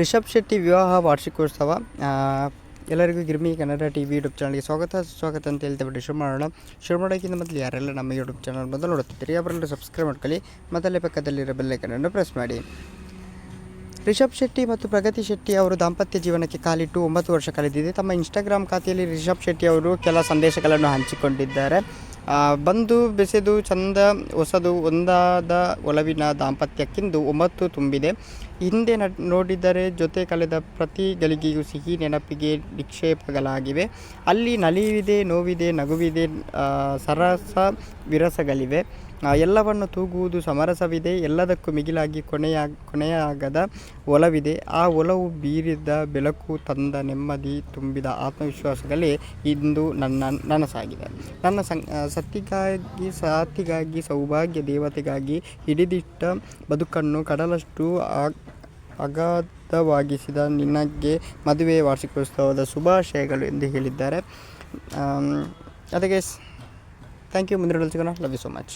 ರಿಷಬ್ ಶೆಟ್ಟಿ ವಿವಾಹ ವಾರ್ಷಿಕೋತ್ಸವ. ಎಲ್ಲರಿಗೂ ಗಿರ್ಮಿ ಕನ್ನಡ ಟಿವಿ ಯೂಟ್ಯೂಬ್ ಚಾನಲ್ಗೆ ಸ್ವಾಗತ ಅಂತ ಹೇಳ್ತೇವೆ. ಶುರು ಮಾಡೋಕ್ಕಿಂತ ಮೊದಲು ಯಾರೆಲ್ಲ ನಮ್ಮ ಯೂಟ್ಯೂಬ್ ಚಾನಲ್ ಮೊದಲು ನೋಡುತ್ತಿದ್ದೀರಿ ಅವರೆಲ್ಲರೂ ಸಬ್ಸ್ಕ್ರೈಬ್ ಮಾಡ್ಕೊಳ್ಳಿ, ಮೊದಲೇ ಪಕ್ಕದಲ್ಲಿರೋ ಬೆಲ್ಲೈಕನನ್ನು ಪ್ರೆಸ್ ಮಾಡಿ. ರಿಷಬ್ ಶೆಟ್ಟಿ ಮತ್ತು ಪ್ರಗತಿ ಶೆಟ್ಟಿ ಅವರು ದಾಂಪತ್ಯ ಜೀವನಕ್ಕೆ ಕಾಲಿಟ್ಟು 9 ವರ್ಷ ಕಳೆದಿದೆ. ತಮ್ಮ ಇನ್ಸ್ಟಾಗ್ರಾಮ್ ಖಾತೆಯಲ್ಲಿ ರಿಷಬ್ ಶೆಟ್ಟಿ ಅವರು ಕೆಲ ಸಂದೇಶಗಳನ್ನು ಹಂಚಿಕೊಂಡಿದ್ದಾರೆ. ಬಂದು ಬೆಸೆದು ಚಂದ ಹೊಸದು ಒಂದಾದ ಒಲವಿನ ದಾಂಪತ್ಯಕ್ಕಿಂದು 9 ತುಂಬಿದೆ. ಹಿಂದೆ ನೋಡಿದರೆ ಜೊತೆ ಕಳೆದ ಪ್ರತಿ ಗಳಿಗೆಯೂ ಸಿಹಿ ನೆನಪಿಗೆ ನಿಕ್ಷೇಪಗಳಾಗಿವೆ. ಅಲ್ಲಿ ನಲಿವಿದೆ, ನೋವಿದೆ, ನಗುವಿದೆ, ಸರಸ ವಿರಸಗಳಿವೆ. ಎಲ್ಲವನ್ನು ತೂಗುವುದು ಸಮರಸವಿದೆ. ಎಲ್ಲದಕ್ಕೂ ಮಿಗಿಲಾಗಿ ಕೊನೆಯಾಗದ ಒಲವಿದೆ. ಆ ಒಲವು ಬೀರಿದ ಬೆಳಕು ತಂದ ನೆಮ್ಮದಿ ತುಂಬಿದ ಆತ್ಮವಿಶ್ವಾಸಗಳೇ ಇಂದು ನನಸಾಗಿದೆ. ನನ್ನ ಸಾಥಿಗಾಗಿ ಸೌಭಾಗ್ಯ ದೇವತೆಗಾಗಿ ಹಿಡಿದಿಟ್ಟ ಬದುಕನ್ನು ಕಡಲಷ್ಟು ಅಗಾಧವಾಗಿಸಿದ ನಿನಗೆ ಮದುವೆ ವಾರ್ಷಿಕೋತ್ಸವದ ಶುಭಾಶಯಗಳು ಎಂದು ಹೇಳಿದ್ದಾರೆ. ಅದಕ್ಕೆ ಥ್ಯಾಂಕ್ ಯು. ಮುಂದಿನ ಸಿಗೋಣ. Love you so much.